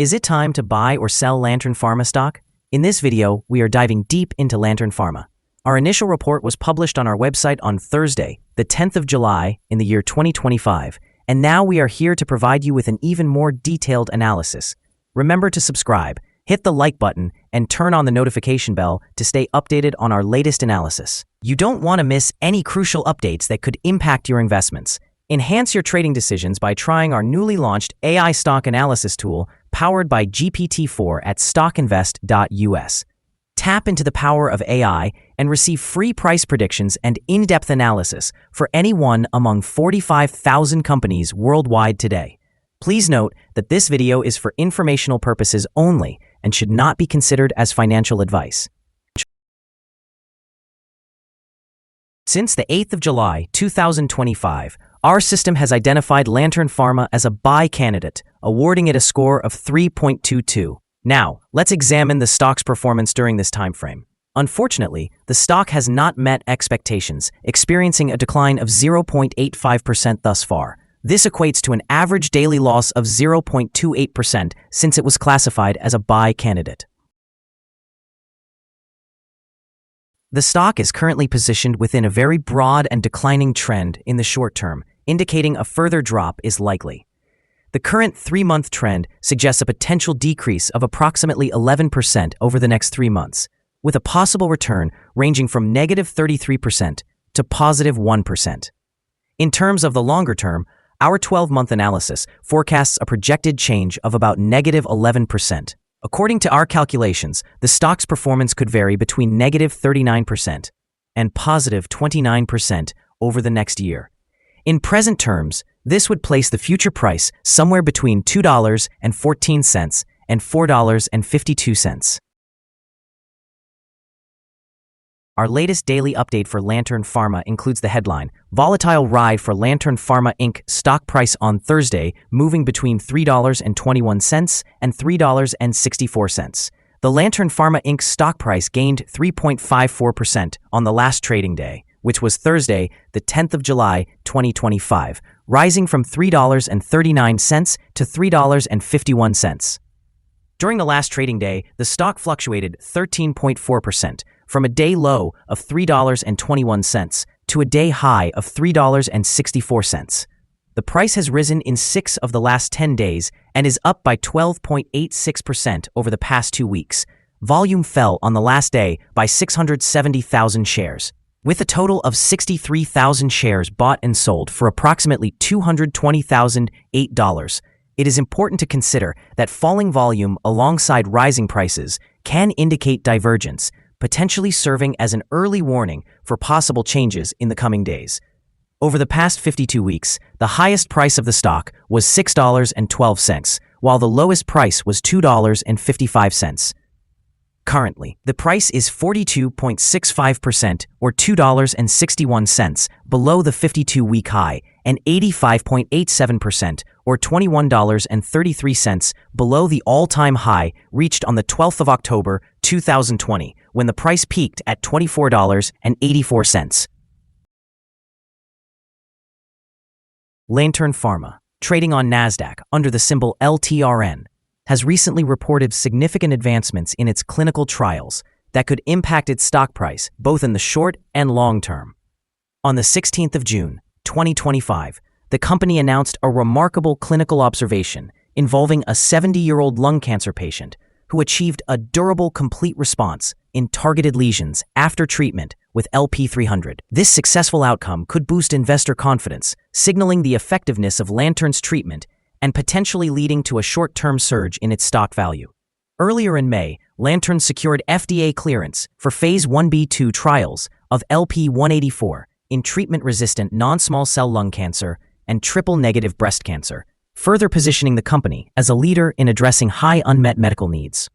Is it time to buy or sell Lantern Pharma stock? In this video, we are diving deep into Lantern Pharma. Our initial report was published on our website on Thursday, the 10th of July in the year 2025, and now we are here to provide you with an even more detailed analysis. Remember to subscribe, hit the like button, and turn on the notification bell to stay updated on our latest analysis. You don't want to miss any crucial updates that could impact your investments. Enhance your trading decisions by trying our newly launched AI stock analysis tool powered by GPT-4 at StockInvest.us. Tap into the power of AI and receive free price predictions and in-depth analysis for any one among 45,000 companies worldwide today. Please note that this video is for informational purposes only and should not be considered as financial advice. Since the 8th of July, 2025, our system has identified Lantern Pharma as a buy candidate, awarding it a score of 3.22. Now, let's examine the stock's performance during this time frame. Unfortunately, the stock has not met expectations, experiencing a decline of 0.85% thus far. This equates to an average daily loss of 0.28% since it was classified as a buy candidate. The stock is currently positioned within a very broad and declining trend in the short term, indicating a further drop is likely. The current 3-month trend suggests a potential decrease of approximately 11% over the next 3 months, with a possible return ranging from negative 33% to positive 1%. In terms of the longer term, our 12-month analysis forecasts a projected change of about negative 11%. According to our calculations, the stock's performance could vary between negative 39% and positive 29% over the next year. In present terms, this would place the future price somewhere between $2.14 and $4.52. Our latest daily update for Lantern Pharma includes the headline, Volatile Ride for Lantern Pharma Inc. Stock price on Thursday moving between $3.21 and $3.64. The Lantern Pharma Inc. stock price gained 3.54% on the last trading day, which was Thursday, the 10th of July, 2025, rising from $3.39 to $3.51. During the last trading day, the stock fluctuated 13.4%, from a day low of $3.21 to a day high of $3.64. The price has risen in 6 of the last 10 days and is up by 12.86% over the past 2 weeks. Volume fell on the last day by 670,000 shares. With a total of 63,000 shares bought and sold for approximately $220,008, it is important to consider that falling volume alongside rising prices can indicate divergence, potentially serving as an early warning for possible changes in the coming days. Over the past 52 weeks, the highest price of the stock was $6.12, while the lowest price was $2.55. Currently, the price is 42.65% or $2.61 below the 52-week high and 85.87% or $21.33 below the all-time high reached on the 12th of October, 2020, when the price peaked at $24.84. Lantern Pharma, trading on NASDAQ under the symbol LTRN, has recently reported significant advancements in its clinical trials that could impact its stock price both in the short and long term. On the 16th of June, 2025, the company announced a remarkable clinical observation involving a 70-year-old lung cancer patient who achieved a durable complete response in targeted lesions after treatment with LP300. This successful outcome could boost investor confidence, signaling the effectiveness of Lantern's treatment and potentially leading to a short-term surge in its stock value. Earlier in May, Lantern secured FDA clearance for Phase 1b/2 trials of LP184 in treatment-resistant non-small cell lung cancer and triple-negative breast cancer, further positioning the company as a leader in addressing high unmet medical needs.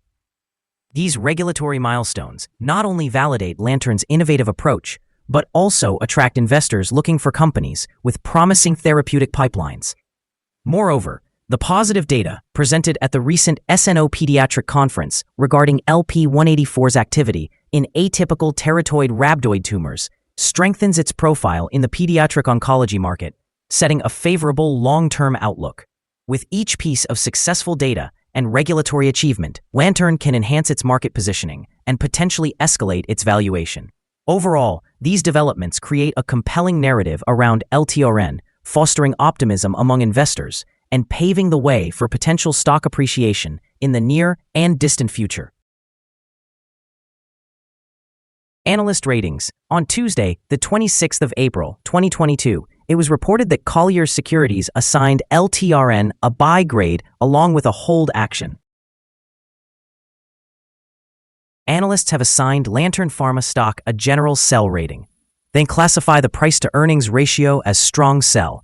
These regulatory milestones not only validate Lantern's innovative approach, but also attract investors looking for companies with promising therapeutic pipelines. Moreover, the positive data presented at the recent SNO Pediatric Conference regarding LP184's activity in atypical teratoid rhabdoid tumors strengthens its profile in the pediatric oncology market, setting a favorable long-term outlook. With each piece of successful data and regulatory achievement, LTRN can enhance its market positioning and potentially escalate its valuation. Overall, these developments create a compelling narrative around LTRN, fostering optimism among investors and paving the way for potential stock appreciation in the near and distant future. Analyst ratings. On Tuesday, the 26th of April, 2022, it was reported that Colliers Securities assigned LTRN a buy grade along with a hold action. Analysts have assigned LTRN Pharma stock a general sell rating. They classify the price-to-earnings ratio as strong sell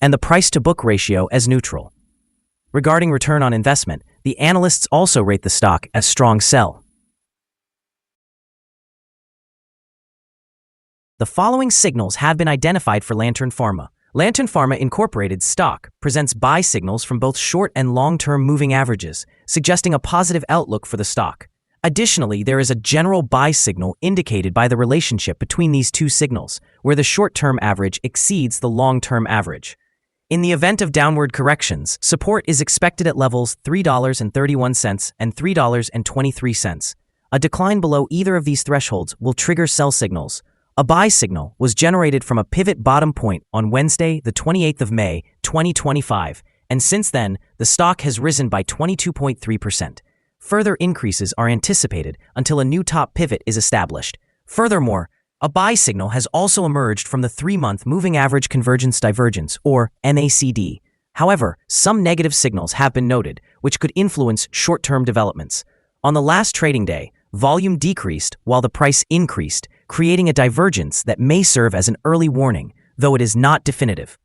and the price-to-book ratio as neutral. Regarding return on investment, the analysts also rate the stock as strong sell. The following signals have been identified for LTRN Pharma. LTRN Pharma Incorporated stock presents buy signals from both short and long-term moving averages, suggesting a positive outlook for the stock. Additionally, there is a general buy signal indicated by the relationship between these two signals, where the short-term average exceeds the long-term average. In the event of downward corrections, support is expected at levels $3.31 and $3.23. A decline below either of these thresholds will trigger sell signals. A buy signal was generated from a pivot bottom point on Wednesday, the 28th of May, 2025, and since then, the stock has risen by 22.3%. Further increases are anticipated until a new top pivot is established. Furthermore, a buy signal has also emerged from the 3-month Moving Average Convergence Divergence, or MACD. However, some negative signals have been noted, which could influence short-term developments. On the last trading day, volume decreased while the price increased, creating a divergence that may serve as an early warning, though it is not definitive.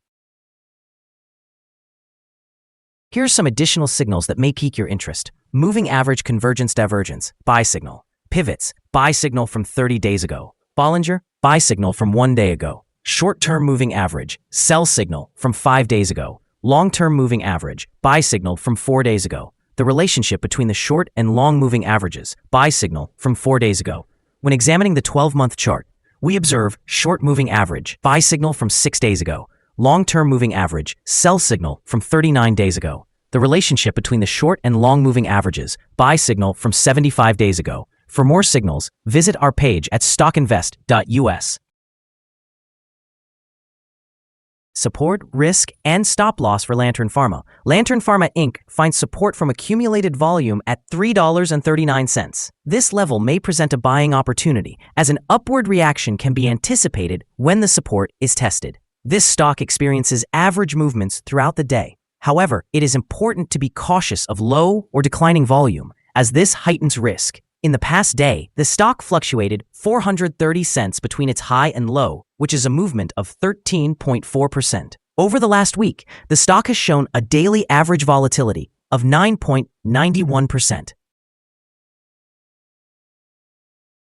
Here are some additional signals that may pique your interest. Moving Average Convergence Divergence, buy signal. Pivots, buy signal from 30 days ago. Bollinger, buy signal from 1 day ago. Short-term moving average, sell signal from 5 days ago. Long-term moving average, buy signal from 4 days ago. The relationship between the short and long moving averages, buy signal from 4 days ago. When examining the 12-month chart, we observe short moving average, buy signal from 6 days ago. Long-term moving average, sell signal from 39 days ago. The relationship between the short and long moving averages, buy signal from 75 days ago. For more signals, visit our page at StockInvest.us. Support, risk, and stop loss for LTRN Pharma. LTRN Pharma Inc. finds support from accumulated volume at $3.39. This level may present a buying opportunity, as an upward reaction can be anticipated when the support is tested. This stock experiences average movements throughout the day. However, it is important to be cautious of low or declining volume, as this heightens risk. In the past day, the stock fluctuated 430 cents between its high and low, which is a movement of 13.4%. Over the last week, the stock has shown a daily average volatility of 9.91%.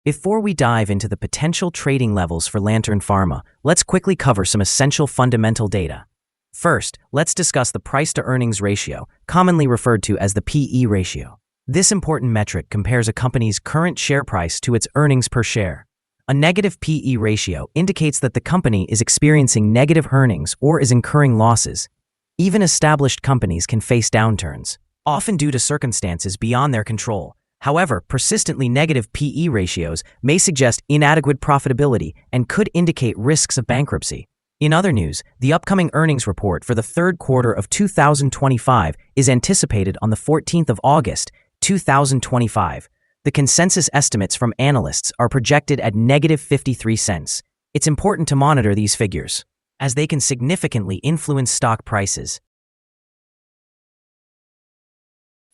Before we dive into the potential trading levels for LTRN Pharma, let's quickly cover some essential fundamental data. First, let's discuss the price-to-earnings ratio, commonly referred to as the PE ratio. This important metric compares a company's current share price to its earnings per share. A negative PE ratio indicates that the company is experiencing negative earnings or is incurring losses. Even established companies can face downturns, often due to circumstances beyond their control. However, persistently negative PE ratios may suggest inadequate profitability and could indicate risks of bankruptcy. In other news, the upcoming earnings report for the third quarter of 2025 is anticipated on the 14th of August, 2025. The consensus estimates from analysts are projected at negative 53 cents. It's important to monitor these figures, as they can significantly influence stock prices.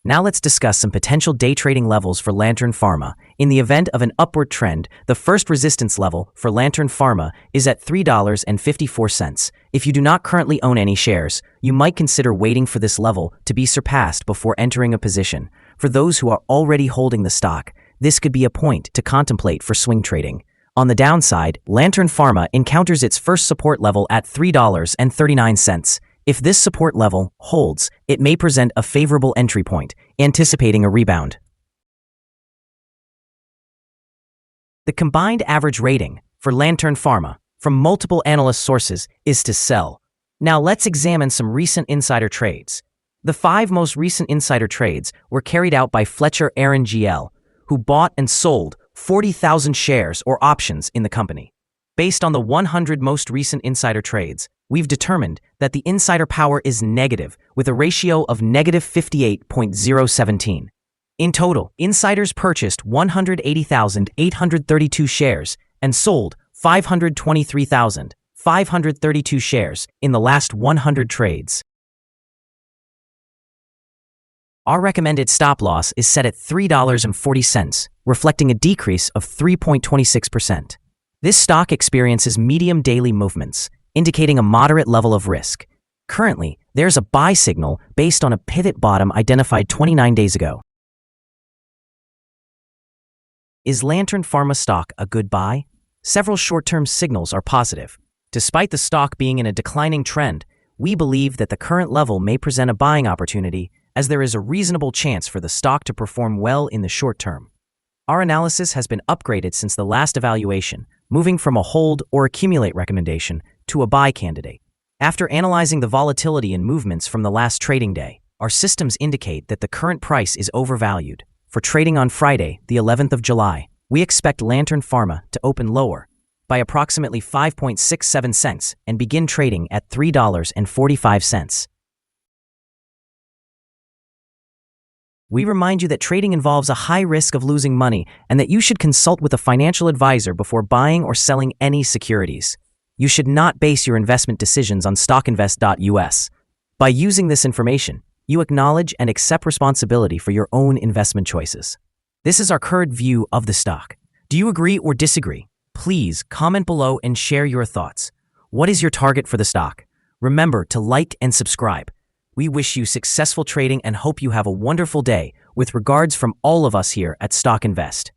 Now let's discuss some potential day trading levels for LTRN Pharma. In the event of an upward trend, the first resistance level for LTRN Pharma is at $3.54. If you do not currently own any shares, you might consider waiting for this level to be surpassed before entering a position. For those who are already holding the stock, this could be a point to contemplate for swing trading. On the downside, LTRN Pharma encounters its first support level at $3.39. If this support level holds, it may present a favorable entry point, anticipating a rebound. The combined average rating for LTRN Pharma from multiple analyst sources is to sell. Now let's examine some recent insider trades. The 5 most recent insider trades were carried out by LTRN Inc, who bought and sold 40,000 shares or options in the company. Based on the 100 most recent insider trades, we've determined that the insider power is negative, with a ratio of negative 58.017. In total, insiders purchased 180,832 shares and sold 523,532 shares in the last 100 trades. Our recommended stop loss is set at $3.40, reflecting a decrease of 3.26%. This stock experiences medium daily movements, indicating a moderate level of risk. Currently, there's a buy signal based on a pivot bottom identified 29 days ago. Is Lantern Pharma stock a good buy? Several short-term signals are positive. Despite the stock being in a declining trend, we believe that the current level may present a buying opportunity, as there is a reasonable chance for the stock to perform well in the short term. Our analysis has been upgraded since the last evaluation, moving from a hold or accumulate recommendation to a buy candidate. After analyzing the volatility and movements from the last trading day, our systems indicate that the current price is overvalued. For trading on Friday, the 11th of July, we expect Lantern Pharma to open lower by approximately 5.67 cents and begin trading at $3.45. We remind you that trading involves a high risk of losing money and that you should consult with a financial advisor before buying or selling any securities. You should not base your investment decisions on StockInvest.us. By using this information, you acknowledge and accept responsibility for your own investment choices. This is our current view of the stock. Do you agree or disagree? Please comment below and share your thoughts. What is your target for the stock? Remember to like and subscribe. We wish you successful trading and hope you have a wonderful day. With regards from all of us here at Stock Invest.